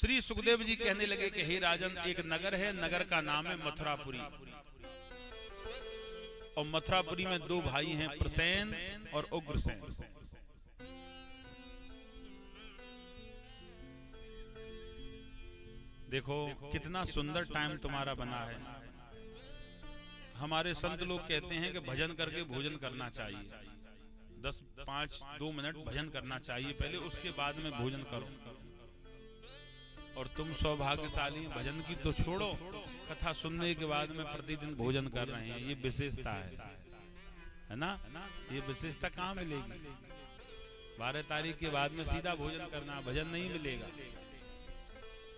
श्री सुखदेव जी कहने लगे कि हे राजन, एक नगर है, नगर का नाम है मथुरापुरी, और मथुरापुरी में दो भाई हैं, प्रसेन और उग्रसेन। देखो कितना सुंदर टाइम तुम्हारा बना है। हमारे संत लोग कहते हैं कि भजन करके भोजन करना चाहिए, 10-5-2 मिनट भजन करना चाहिए पहले, उसके बाद में भोजन करो। और तुम सौभाग्यशाली, भजन की तो छोड़ो, कथा सुनने के बाद में प्रतिदिन भोजन कर रहे हैं, ये विशेषता है ना। ये विशेषता कहाँ मिलेगी? 12 तारीख के बाद में सीधा भोजन करना, भजन नहीं मिलेगा।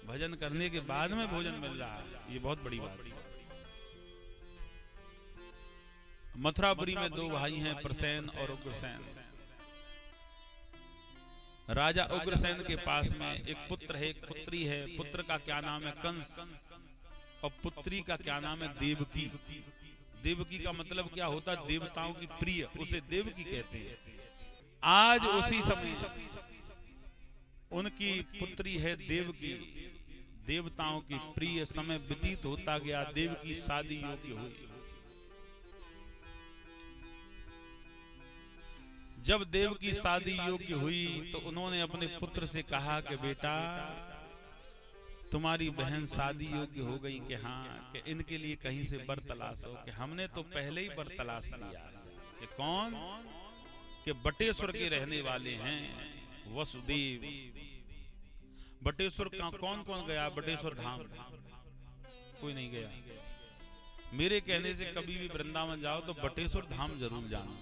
भजन करने के बाद में भोजन मिल रहा है, ये बहुत बड़ी बात है। मथुरापुरी में दो भाई हैं, प्रसेन और उग्रसेन। राजा उग्रसेन के पास में एक पुत्र है, एक पुत्री है। पुत्र का क्या नाम है? कंस। और पुत्री का क्या नाम है? देवकी। देवकी का मतलब क्या होता है? देवताओं की प्रिय, उसे देवकी कहते हैं। आज उसी समय उनकी पुत्री है देवकी, देवताओं की प्रिय। समय व्यतीत होता गया, देवकी शादी योग्य हुई। जब देव की शादी योग्य हुई तो उन्होंने अपने पुत्र से कहा कि बेटा, तुम्हारी बहन शादी योग्य हो गई कि हाँ, कि इनके लिए कहीं से वर तलाश हो। कि हमने तो पहले ही वर तलाश लिया। कि कौन? कि बटेश्वर के रहने वाले हैं वसुदेव। बटेश्वर का कौन कौन गया? बटेश्वर धाम कोई नहीं गया। मेरे कहने से कभी भी वृंदावन जाओ तो बटेश्वर धाम जरूर जाना,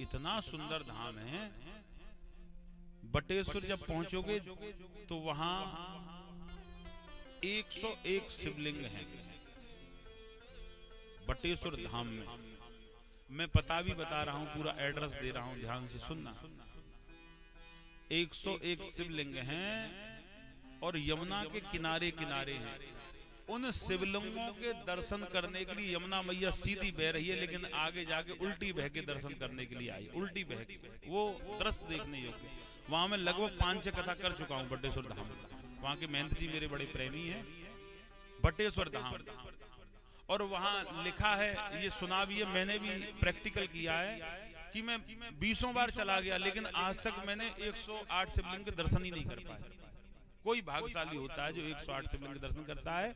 इतना सुंदर धाम है। बटेश्वर जब पहुंचोगे तो वहां 101 शिवलिंग हैं बटेश्वर धाम में। मैं पता भी बता रहा हूं, पूरा एड्रेस दे रहा हूं, ध्यान से सुनना। 101 शिवलिंग हैं और यमुना के किनारे किनारे हैं। उन शिवलिंगों के दर्शन करने के लिए यमुना मैया सीधी बह रही है, लेकिन आगे जाके उल्टी बह के दर्शन करने के लिए आई, उल्टी बह के। वो दृश्य देखने योग्य। वहां मैं लगभग 5-6 कथा कर चुका हूं बटेश्वर धाम। वहां के महंत जी मेरे बड़े प्रेमी हैं। बटेश्वर धाम, और वहां लिखा है, ये सुना भी है, मैंने भी प्रैक्टिकल किया है कि मैं 20 बार चला गया, लेकिन आज तक मैंने 108 शिवलिंग के दर्शन ही नहीं कर पाया। कोई भाग्यशाली होता है जो 108 शिवलिंग के दर्शन करता है।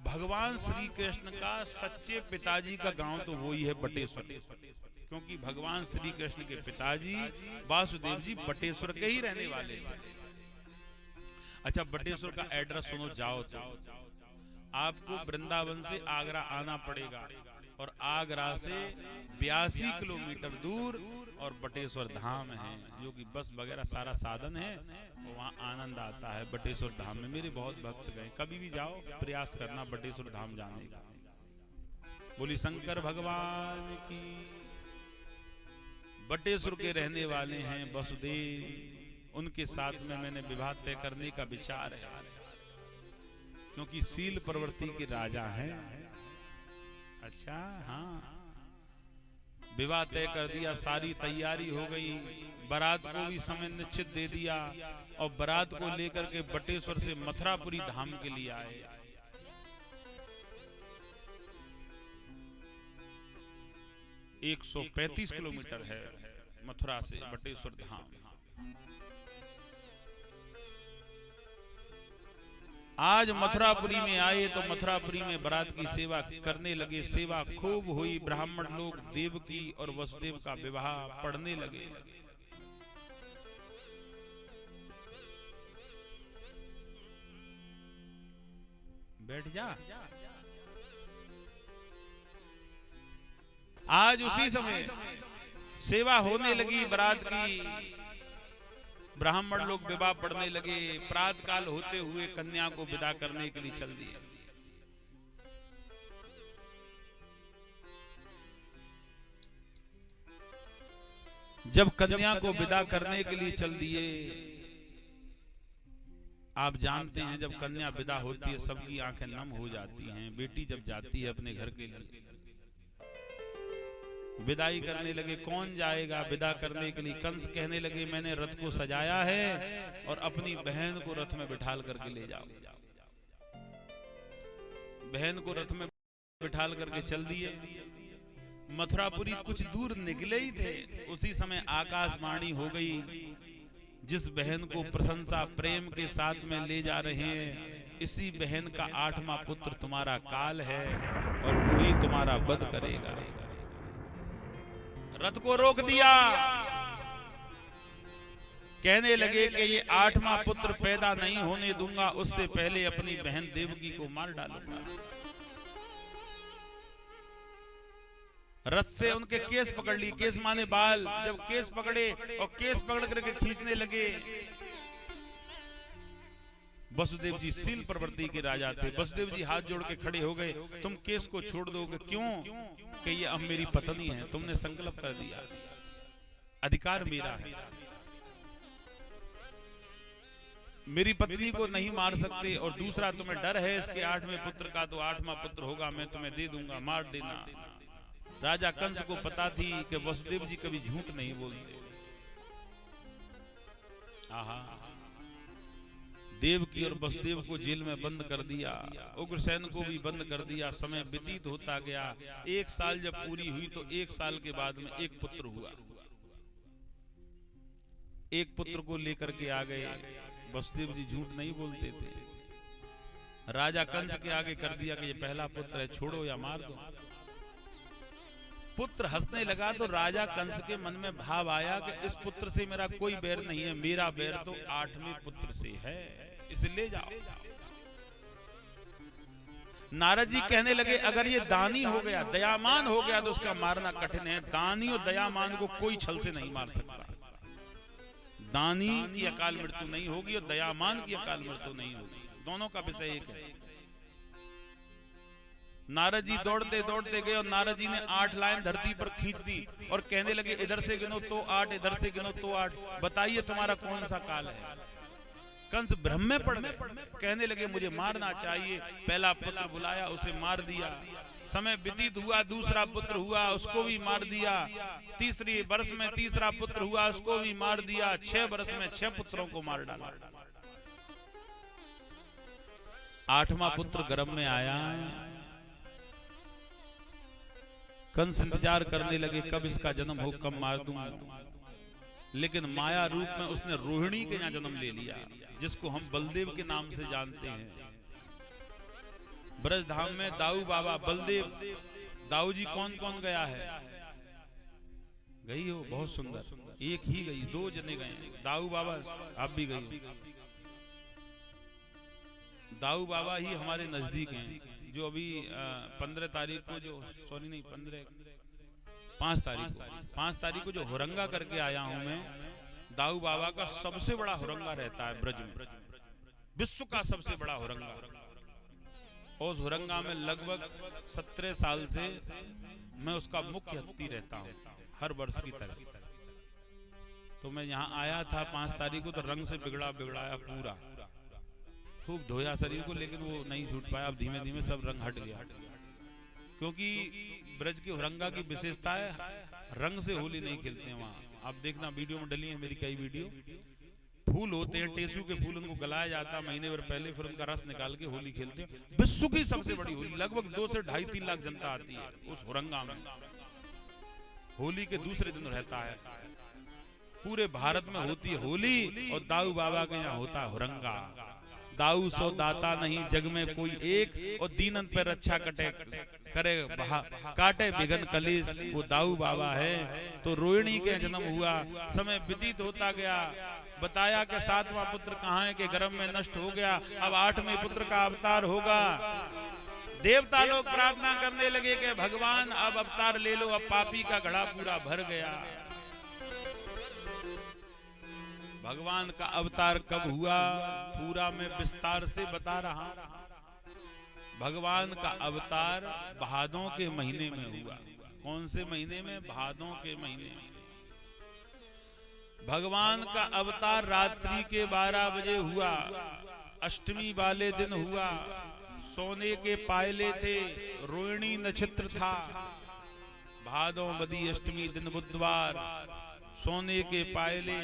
भगवान श्री कृष्ण का सच्चे पिताजी का गांव तो वही है बटेश्वर, क्योंकि भगवान श्री कृष्ण के पिताजी वासुदेव जी बटेश्वर के ही रहने वाले थे। अच्छा, बटेश्वर का एड्रेस सुनो, जाओ तो आपको वृंदावन से आगरा आना पड़ेगा, और आगरा से 82 किलोमीटर दूर और बटेश्वर धाम है, जो कि बस वगैरह सारा साधन है। वहाँ आनंद आता है बटेश्वर धाम में। मेरे बहुत भक्त गए, कभी भी जाओ प्रयास करना बटेश्वर धाम जाने का। बोली शंकर भगवान की। बटेश्वर के रहने वाले हैं वसुदेव, उनके साथ में मैंने विवाह तय करने का विचार है, क्योंकि शील प्रवृत्ति के राजा हैं। अच्छा, हाँ, विवाह तय कर दिया, सारी तैयारी हो गई, बारात को भी समय निश्चित दे दिया, और बारात को लेकर के बटेश्वर से मथुरापुरी धाम के लिए आए। एक 135 किलोमीटर है मथुरा से बटेश्वर धाम। आज मथुरापुरी में आए तो मथुरापुरी में बारात की सेवा करने लगे। सेवा खूब हुई। ब्राह्मण लोग देवकी और वसुदेव का विवाह पढ़ने लगे। बैठ जा। आज उसी समय सेवा होने लगी बारात की। ब्राह्मण लोग विवाह पढ़ने लगे। प्रातः काल होते हुए कन्या को विदा करने के लिए चल दिए। जब कन्या को विदा करने के लिए चल दिए, आप जानते हैं जब कन्या विदा होती है सबकी आंखें नम हो जाती हैं। बेटी जब जाती है अपने घर के लिए विदाई करने लगे, कौन जाएगा विदा करने के लिए? कंस कहने लगे मैंने रथ को सजाया है और अपनी बहन को रथ में बिठाल करके ले जाओ। बहन को रथ में बिठाल करके चल दिए। मथुरापुरी कुछ दूर निकले ही थे, उसी समय आकाशवाणी हो गई, जिस बहन को प्रशंसा प्रेम के साथ में ले जा रहे हैं, इसी बहन का 8वां पुत्र तुम्हारा काल है और वही तुम्हारा वध करेगा। रथ को रोक दिया। कहने लगे कि ये 8वां पुत्र पैदा नहीं होने दूंगा, उससे पहले अपनी बहन देवकी को मार डालूंगा। रथ से उनके केस पकड़ लिए, केस माने बाल। जब केस पकड़े और केस पकड़ करके खींचने लगे, वसुदेव जी शील प्रवृत्ति के राजा थे। वसुदेव जी हाथ जोड़ के खड़े हो गए, तुम केस को छोड़ दोगे? क्यों? कि ये अब मेरी पत्नी है, तुमने संकल्प कर दिया, अधिकार मेरा है, मेरी पत्नी को नहीं मार सकते। और दूसरा तुम्हें डर है इसके 8वें पुत्र का, तो 8वां पुत्र होगा मैं तुम्हें दे दूंगा, मार देना। राजा कंस को पता थी कि वसुदेव जी कभी झूठ नहीं बोलते। आहा, देवकी और वसुदेव को जेल में बंद कर दिया, उग्रसेन को भी बंद कर दिया। समय व्यतीत होता गया। 1 साल जब पूरी हुई तो 1 साल के बाद में एक पुत्र हुआ। एक पुत्र को लेकर के आ गए। वसुदेव जी झूठ नहीं बोलते थे। राजा कंस के आगे कर दिया कि ये पहला पुत्र है, छोड़ो या मार दो। पुत्र हंसने लगा तो राजा कंस के मन में भाव आया कि इस पुत्र से मेरा कोई बैर नहीं है, मेरा बैर तो 8वें पुत्र से है, इसे ले जाओ। नारद जी कहने लगे अगर ये दानी हो गया, दयामान हो गया तो उसका मारना कठिन है। दानी और दयामान को कोई छल से नहीं मार सकता। दानी की अकाल मृत्यु नहीं होगी और दयामान की अकाल मृत्यु नहीं होगी, दोनों का विषय एक है। नारद जी दौड़ते दौड़ते गए और नारद जी ने 8 लाइन धरती पर खींच दी और कहने लगे इधर से गिनो तो 8, इधर से गिनो तो 8, बताइए तुम्हारा कौन सा काल है? कंस भ्रम में पड़ गए, कहने लगे मुझे मारना चाहिए। पहला पुत्र बुलाया, उसे मार दिया। समय व्यतीत हुआ, दूसरा पुत्र हुआ, उसको भी मार दिया। तीसरे वर्ष में तीसरा पुत्र हुआ, उसको भी मार दिया। 6 वर्ष में 6 पुत्रों को मार डाला। 8वां पुत्र गर्भ में आया। कंस इंतजार करने लगे कब इसका जन्म हो, कब मार दूं। लेकिन माया रूप में उसने रोहिणी के यहाँ जन्म ले लिया, जिसको हम बलदेव के नाम से जानते हैं। ब्रजधाम में दाऊ बाबा बलदेव, दाऊ जी कौन कौन गया है? गई हो? बहुत सुंदर। एक ही गई, 2 जने गए। दाऊ बाबा आप भी गई। दाऊ बाबा ही हमारे नजदीक हैं, जो अभी 15 तारीख को जो 5 तारीख को जो हुरंगा करके आया हूं मैं। दाऊ बाबा का सबसे बड़ा हुरंगा रहता है ब्रज में, विश्व का सबसे बड़ा हुरंगा। उस हुरंगा में लगभग 17 साल से मैं उसका मुख्य अतिथि रहता हूं, हर वर्ष की तरह। तो मैं यहाँ आया था 5 तारीख को, तो रंग से बिगड़ाया पूरा, खूब धोया शरीर को, लेकिन वो नहीं छूट पाया। अब धीमे धीमे सब रंग हट गया, क्योंकि ब्रज के हुरंगा की विशेषता है रंग से होली नहीं खेलते हैं वहाँ। आप देखना वीडियो में डली है मेरी कई वीडियो। फूल होते हैं, टेसू के फूल, उनको गलाया जाता है महीने भर पहले, फिर उनका रस निकाल के होली खेलते हैं। विश्व की सबसे बड़ी होली, लगभग 2 से 2.5-3 लाख जनता आती है उस हुरंगा में। होली के दूसरे दिन रहता है, पूरे भारत में होती है होली, और दाऊ बाबा के यहाँ होता है हुरंगा। दाऊ सो दाता नहीं जग में कोई एक, और दीनन पे रक्षा करे काटे बिघन कलेश, वो दाऊ बाबा है। तो रोहिणी के जन्म हुआ, समय व्यतीत होता गया। बताया कि 7वां पुत्र कहाँ है, कि गर्भ में नष्ट हो गया। अब 8वें पुत्र का अवतार होगा। देवता लोग प्रार्थना करने लगे कि भगवान अब अवतार ले लो, अब पापी का घड़ा पूरा भर गया। भगवान का अवतार कब हुआ, पूरा मैं विस्तार से बता रहा हूं। भगवान का अवतार भादों के महीने में हुआ। कौन से महीने में? भादों के महीने में। भगवान का अवतार रात्रि के 12 बजे हुआ, अष्टमी वाले दिन हुआ। सोने के पायले थे, रोहिणी नक्षत्र था। भादों बदी अष्टमी दिन बुधवार, सोने के पायले,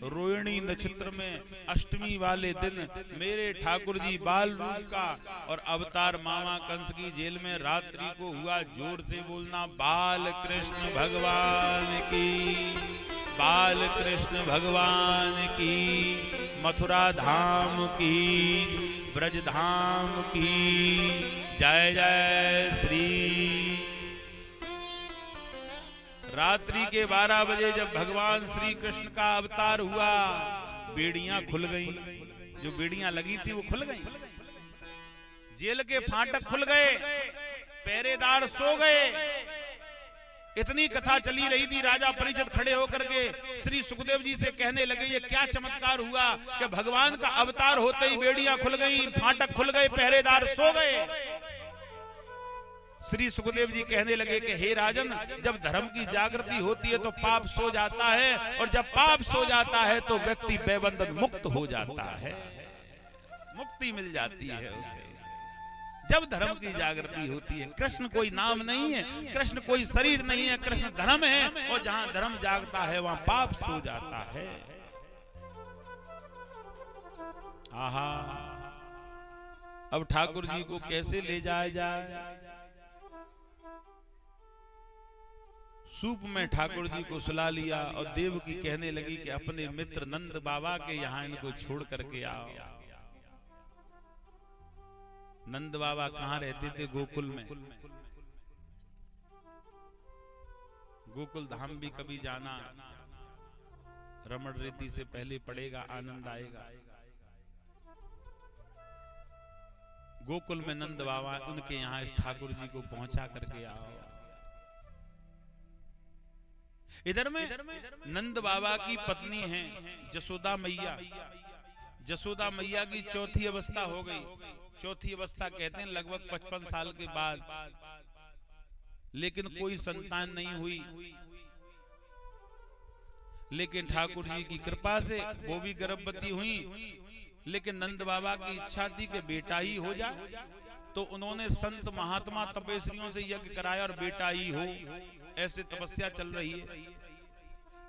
रोहिणी नक्षत्र में अष्टमी वाले दिन मेरे ठाकुर जी बाल रूप का और अवतार मामा कंस की जेल में रात्रि को हुआ। जोर से बोलना, बाल कृष्ण भगवान की, बाल कृष्ण भगवान की, मथुरा धाम की, ब्रज धाम की जय जय श्री। रात्रि के 12 बजे जब भगवान श्री कृष्ण का अवतार हुआ, बेड़ियां खुल गईं, जो बेड़ियां लगी थी वो खुल गईं, जेल के फाटक खुल गए, पहरेदार सो गए। इतनी कथा चली रही थी। राजा परिचित खड़े होकर के श्री सुखदेव जी से कहने लगे, ये क्या चमत्कार हुआ कि भगवान का अवतार होते ही बेड़ियां खुल गईं, फाटक खुल गए, पहरेदार सो गए। श्री सुखदेव जी कहने लगे कि हे राजन, जब धर्म की जागृति होती है तो पाप सो जाता है, और जब पाप सो जाता है तो व्यक्ति बेबंधन मुक्त हो जाता है, मुक्ति मिल जाती है उसे। जब धर्म की जागृति होती है, कृष्ण कोई नाम नहीं है, कृष्ण कोई शरीर नहीं है, कृष्ण धर्म है, और जहां धर्म जागता है वहां पाप सो जाता है। आहा, अब ठाकुर जी को कैसे ले जाया जाए? सूप में ठाकुर जी को सुला लिया और देवकी कहने लगी कि अपने मित्र नंद बाबा के यहाँ इनको छोड़ करके आओ। नंद बाबा कहाँ रहते थे? गोकुल में। गोकुल धाम भी कभी जाना, रमण रीति से पहले पड़ेगा, आनंद आएगा। गोकुल में नंद बाबा, उनके यहाँ इस ठाकुर जी को पहुंचा करके आओ। इधर में नंद बाबा की पत्नी है जसोदा मैया। जसोदा मैया की चौथी अवस्था हो गई। चौथी अवस्था कहते हैं लगभग 55 साल के बाद, लेकिन कोई संतान नहीं हुई। लेकिन ठाकुर जी की कृपा से वो भी गर्भवती हुई। लेकिन नंद बाबा की इच्छा थी कि बेटा ही हो जाए, तो उन्होंने संत महात्मा तपस्वियों से यज्ञ कराया और बेटा ही हो, ऐसे तपस्या चल रही है।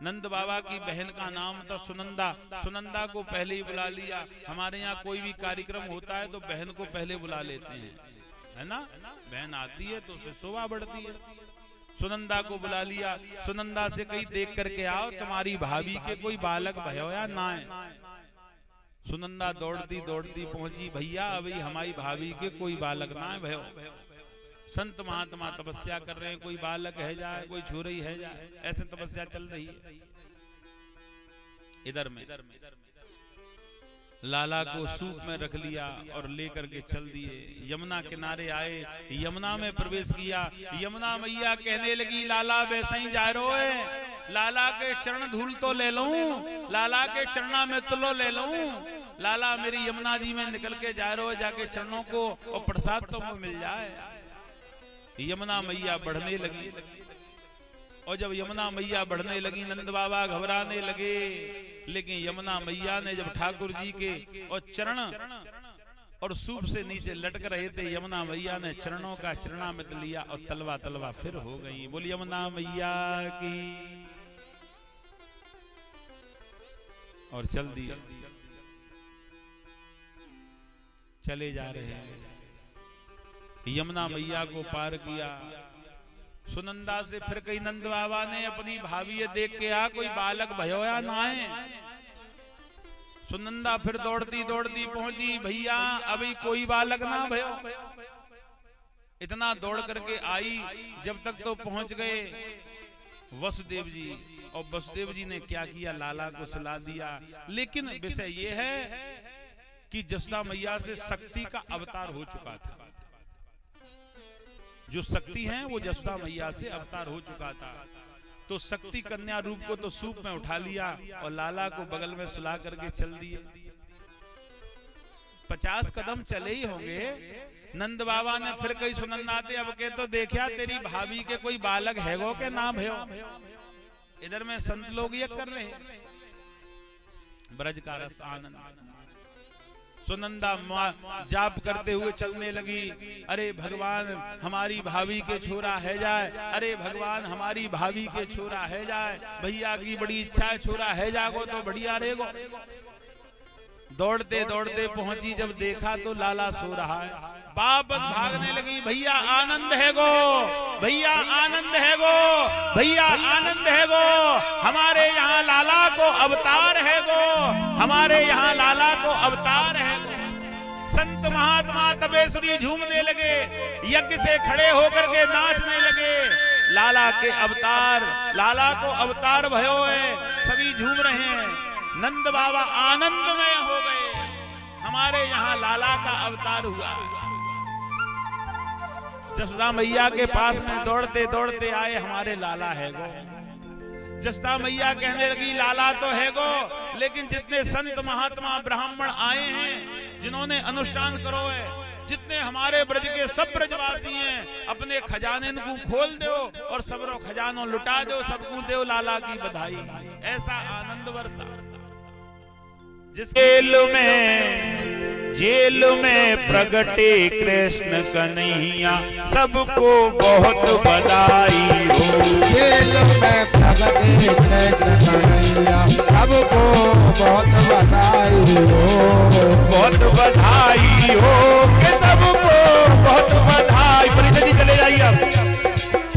नंद बाबा की बहन का नाम था सुनंदा। सुनंदा को पहले ही बुला लिया। हमारे यहाँ कोई भी कार्यक्रम होता है तो बहन को पहले बुला लेते हैं, है ना? बहन आती है तो उससे शोभा बढ़ती है। सुनंदा को बुला लिया। सुनंदा से कहीं देख करके आओ तुम्हारी भाभी के कोई बालक भयो या ना है। सुनंदा दौड़ती दौड़ती पहुंची, भैया अभी हमारी भाभी के कोई बालक ना है भयो। संत महात्मा तपस्या कर रहे हैं, कोई बालक है जाए, कोई छोरी है जाए, ऐसे तपस्या चल रही है। इधर में लाला को सूप में रख लिया और लेकर के चल दिए। यमुना किनारे आए, यमुना में प्रवेश किया। यमुना मैया कहने लगी, लाला वैसे ही जा रो है, लाला के चरण धूल तो ले लूं, लाला के चरणा में तुलो ले लूं। लाला मेरी यमुना जी में निकल के जा रो है, जाके चरणों को और प्रसाद तो मुझे मिल जाए। यमुना मैया बढ़ने लगी, और जब यमुना मैया बढ़ने लगी नंद बाबा घबराने लगे। लेकिन यमुना मैया ने जब ठाकुर जी के और चरण और सूप से नीचे लटक रहे थे, यमुना मैया ने चरणों का चरणामृत लिया और तलवा तलवा फिर हो गई। बोल यमुना मैया की। और चल दिया, चले जा रहे हैं। यमुना मैया को पार किया। सुनंदा से फिर कई नंद बाबा ने अपनी भाभी देख के आ, कोई बालक भयो या ना है। सुनंदा फिर दौड़ती दौड़ती पहुंची, भैया अभी कोई बालक ना भयो। इतना दौड़ करके आई, जब तक तो पहुंच गए वसुदेव जी। और वसुदेव जी ने क्या किया, लाला को सुला दिया। लेकिन विषय ये है कि जसोदा मैया से शक्ति का अवतार हो चुका था। जो शक्ति है वो जसोदा मैया से अवतार हो चुका था। तो शक्ति कन्या रूप को तो सूप में उठा लिया और लाला को बगल में सुला करके चल दिए। 50 कदम चले ही होंगे, नंद बाबा ने फिर कई सुनंदा थे, अब के तो देखा तेरी भाभी के कोई बालक है गो के नाम है। इधर में संत लोग ये कर रहे हैं, ब्रज का रस आनंद। सुनंदा जाप करते हुए चलने लगी। अरे भगवान हमारी भाभी के छोरा है जाए, अरे भगवान हमारी भाभी के छोरा है जाए, भैया की बड़ी इच्छा है छोरा है जागो तो बढ़िया रहेगो। दौड़ते दौड़ते पहुंची, जब देखा तो लाला सो रहा है। वापस भागने लगी, भैया आनंद है गो, भैया आनंद है गो, भैया आनंद है गो, हमारे यहाँ लाला को अवतार है गो, हमारे यहाँ लाला को अवतार है गो। संत महात्मा तपेश्वरी झूमने लगे, यज्ञ से खड़े होकर के नाचने लगे। लाला के अवतार, लाला को अवतार भयो है, सभी झूम रहे हैं। नंद बाबा आनंदमय हो गए, हमारे यहाँ लाला का अवतार हुआ। जसोदा मैया के पास में दौड़ते दौड़ते आए, हमारे लाला है गो। जसोदा मैया कहने लगी लाला तो है गो, लेकिन जितने संत महात्मा ब्राह्मण आए हैं, जिन्होंने अनुष्ठान करो है, जितने हमारे ब्रज के सब ब्रजवासी हैं, अपने खजाने को खोल दो और सबरो खजानो लुटा दो, सबको दो लाला की बधाई। ऐसा आनंद बरसा। जेल में प्रगटे कृष्ण कन्हैया, सबको बहुत बधाई हो। जेल में प्रगटे कृष्ण कन्हैया, सबको बहुत बधाई हो। बहुत बधाई हो कि सबको बहुत बधाई। परिषद जी चले जाइए, आप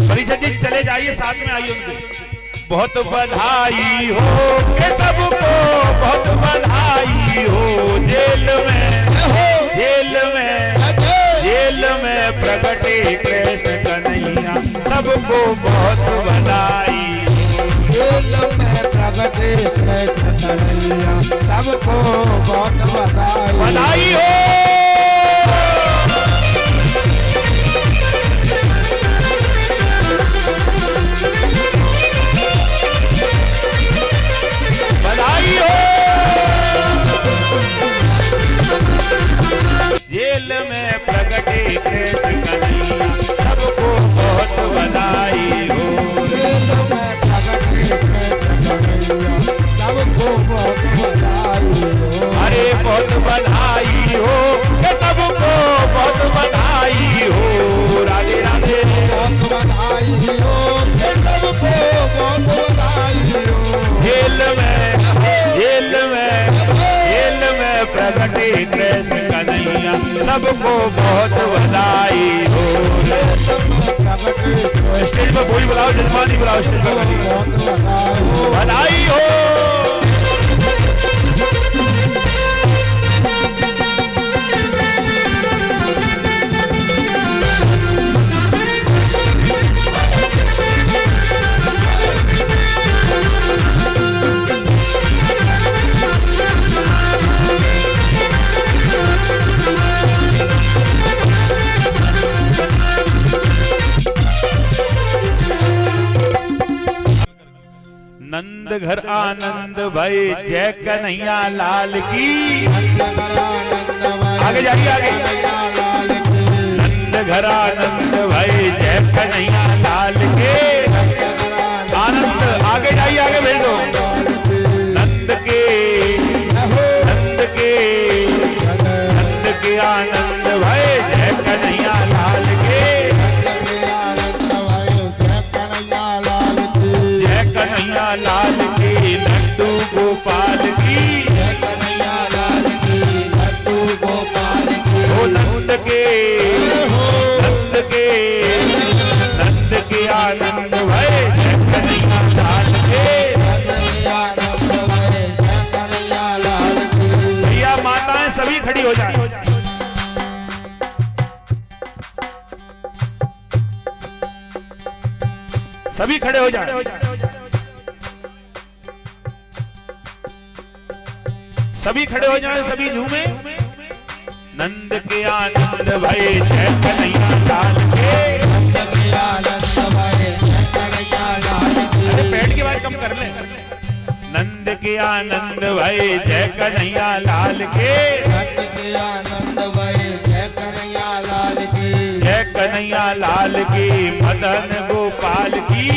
परिषद जी चले जाइए, साथ में आइए उनके। बहुत बधाई हो कि सबको बहुत बधाई हो। जेल में प्रगटे कृष्ण कन्हैया, सबको बहुत बधाई। जेल में प्रगटे कृष्ण कन्हैया, सबको बहुत बधाई हो। बधाई हो। जेल में प्रगटे कृष्ण कन्हैया, सबको बहुत बधाई हो। जेल में प्रगटे कृष्ण कन्हैया, सबको बहुत बधाई हो। अरे बहुत बधाई हो कि सबको बहुत बधाई हो। राधे राधे। बहुत बधाई हो कि सबको बहुत बधाई हो। जेल में प्रगटे कृष्ण कन्हैया, सबको बहुत बधाई हो। स्टेज पर कोई बुलाओ, जजमानी बुलाओ, स्टेज पर बधाई हो। नंद घर आनंद भाई, जय कन्हैया लाल की। आगे जाइए, आगे। नंद घर आनंद भाई, जय कन्हैया लाल के। आनंद आगे जाइए, आगे भेज दो। नंद के आनंद भाई, जय कन्हैया लाल के। लाल की लड्डू गोपाल की। लड्डू गोपाल की। ओ नंद के आनंद भय, कन्हैया लाल के। भैया माताएं सभी खड़ी हो जाए। सभी खड़े हो जाए। सभी खड़े हो जाए, सभी झूमे। नंद के आनंद भय, जय कन्हैया लाल के। अरे पेट की बात कम कर ले। नंद के आनंद भय, जय कन्हैया लाल के। जय कन्हैया लाल की, मदन गोपाल की।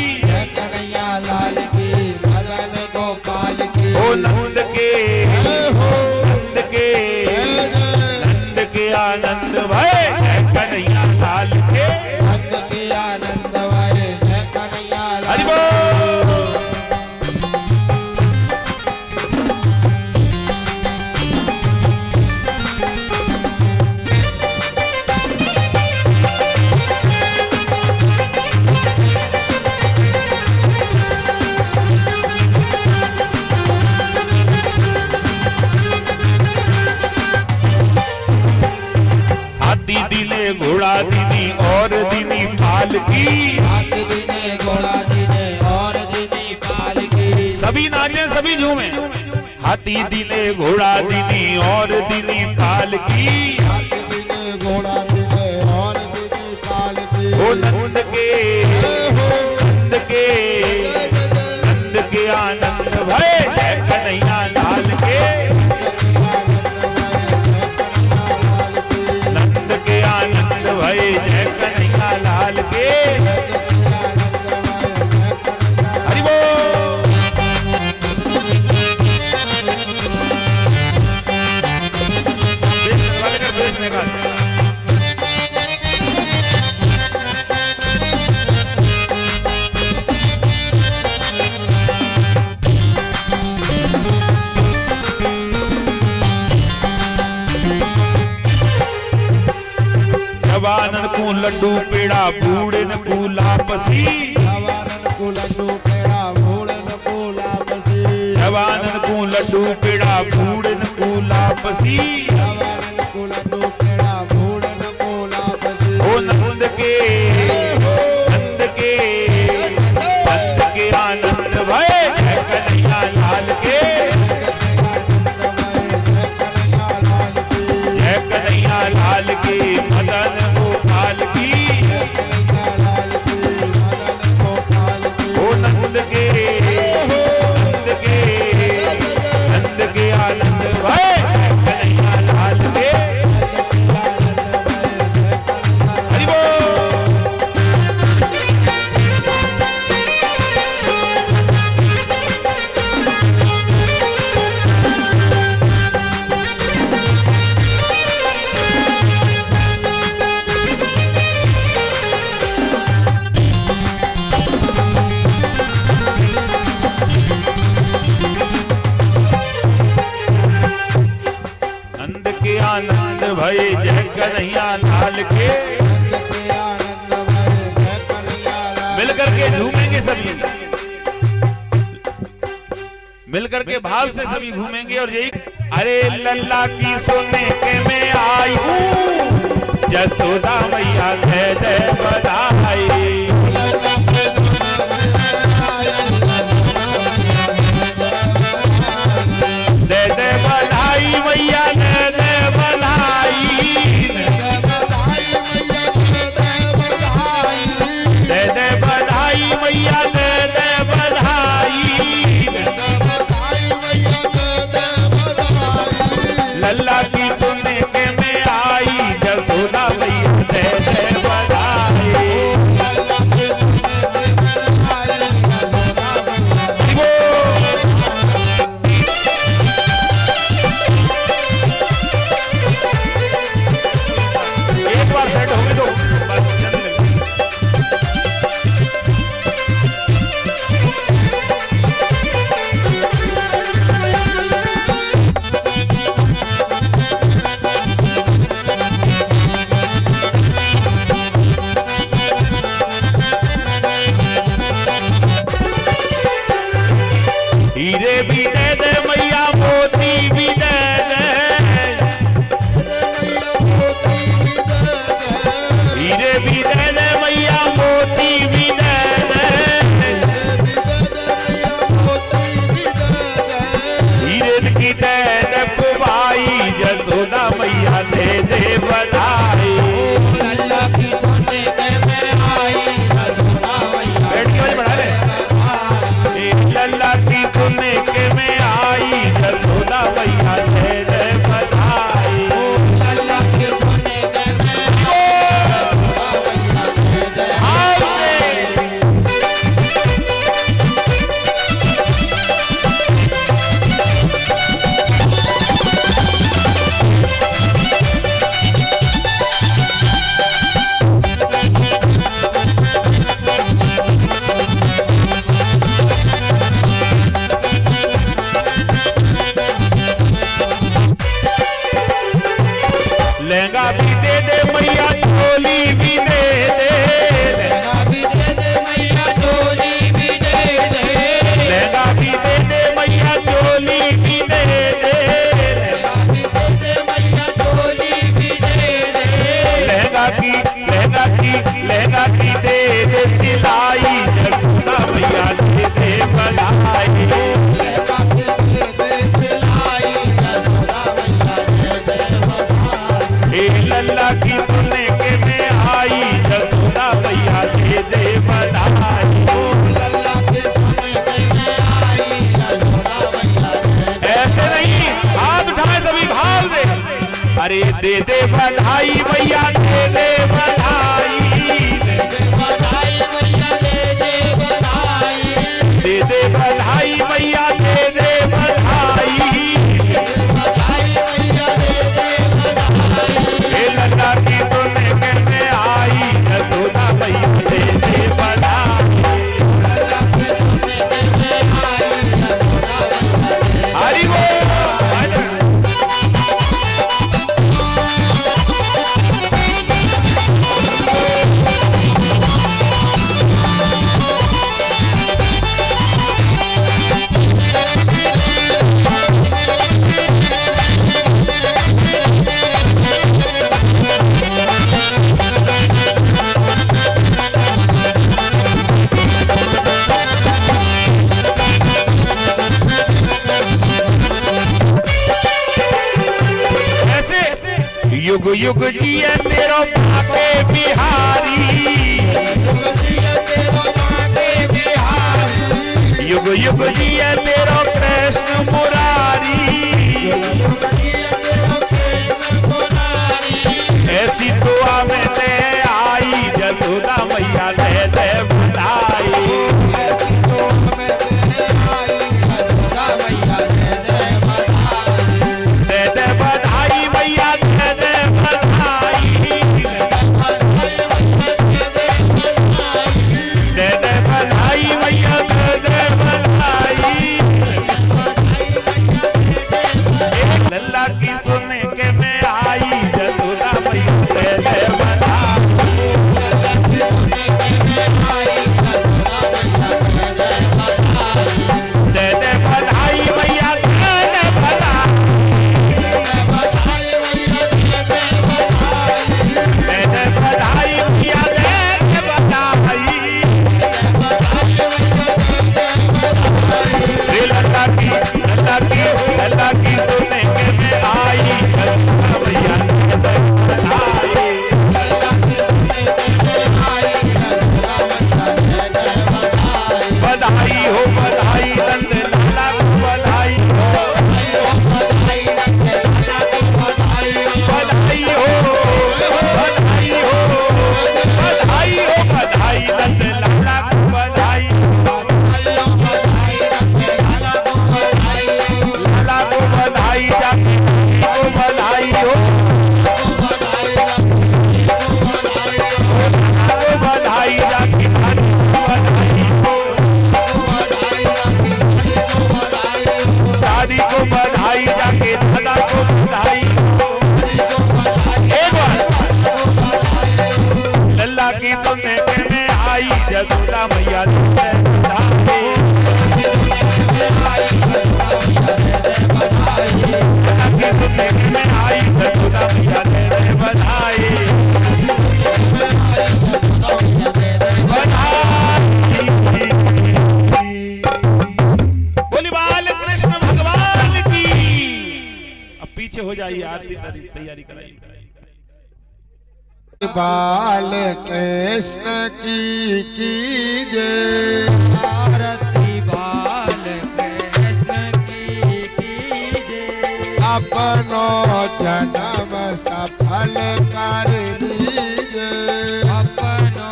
ओ नंद के के आनंद भय जय कन्हैया लाल के। नंद के आनंद भय जय कन्हैया लाल हरि बोल। हाथी दिने घोड़ा दिनी और दिनी पाल की। हाथी दिने घोड़ा दिने और दिनी पाल की। सभी नाचे सभी झूमे। हाथी दिने घोड़ा दिनी और दिनी पाल की। हाथी दिने घोड़ा दिने और दिनी पाल की। ओ नंद के नंद के नंद के आनंद भय जय कन्हैया लाल के। नंद के आनंद भय जय कन्हैया लाल के। हरि बोल। बेचने का जवानन को लड्डू पेड़ा बूढ़न को लापसी। जवानन को लड्डू पेड़ा बूढ़न को लापसी। जवानन को लड्डू पेड़ा बूढ़न को लापसी। जवानन को लड्डू पेड़ा बूढ़न को लापसी। ओ नंद के नंद के नंद के आनंद भय जय कन्हैया लाल के। जय कन्हैया लाल के मदन गोपाल की। ओ नंद के नंद के नंद के आनंद भय जय कन्हैया लाल के। हरि बोल। नंद के आनंद भय जय कन्हैया लाल के। मिलकर के झूमेंगे सभी। मिलकर के भाव से सभी घूमेंगे और यही अरे लल्ला की सोने के में आई हूँ जसोदा मैया जय जय बधाई। जय जय बधाई मैया जय जय बधाई। जय जय बधाई मैया जय जय बधाई। लल्ला की सुनने के में आई भी दे दे मैया चोली भी दे दे, लहंगा भी दे दे मैया चोली भी दे दे, लहंगा भी दे दे मैया चोली भी दे दे, लहंगा भी दे दे मैया चोली भी दे दे, लहंगा की दे दे सिलाई, जगदम्बा मैया दे दे बनाई। लहंगा भी दे दे सिलाई, जगदम्बा मैया दे दे बनाई। ए लल्ला की सुनने के में आई, जगदम्बा मैया दे दे बनाई। लल्ला के सुने में आई, जगदम्बा मैया दे दे। ऐसे नहीं, हाथ उठाए तभी भाव दे। अरे दे दे बधाई मैया दे दे बधाई, दे दे बधाई मैया दे दे बधाई, दे दे बधाई मैया दे दे बधाई। बधाई मैया दे दे बधाई। ए लल्ला की सुनने के में आई, जगदम्बा मैया दे दे बनाई। लल्ला के सुने में आई, जगदम्बा मैया दे दे। हरि बोल। युग युग जिए तेरो बापे बिहारी, युग युग जिए तेरो कृष्ण मुरारी। ऐसी दुआ में दे आई, जसोदा मैया दे दे बधाई। दे दे बधाई मैया दे दे बधाई, दे दे बधाई मैया दे दे बधाई। लल्ला की सुनने के में आई, जसोदा मैया दे दे बधाई। दे दे बधाई मैया दे दे बधाई, दे दे बधाई मैया दे दे बधाई। लल्ला की सुनने के में आई, जसोदा मैया दे दे बधाई। बधाई हो बधाई नंद लाला को बधाई हो, बधाई हो बधाई हो, बधाई हो बधाई नंद लाला को बधाई। लाला को बधाई जाती को बधाई हो, लाला को बधाई जाती को बधाई हो, दादी को बधाई जाके दादा को बधाई हो। एक बार लल्ला की सुनने में आई, जसोदा मैया दे दे बधाई। लल्ला की सुनने में आई, जसोदा मैया दे दे बधाई। बोली बाल कृष्ण भगवान की। अब पीछे हो जाइए, आरती तैयारी कराइए। बाल कृष्ण की जय, आरती बाल कृष्ण की कीजिए, अपनो जन्म सफल कर लीजिए, अपनो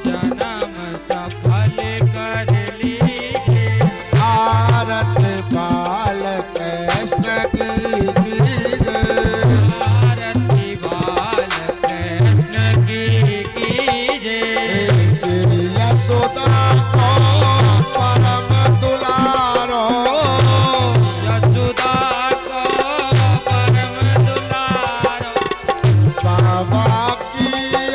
जन्म सफल कर लीजिए। आरती बाल कृष्ण की जय, आरती बाल कृष्ण की कीजिए, श्री यशोदा को परम दुलारो, यशोदा को परम दुलारो, बाबा की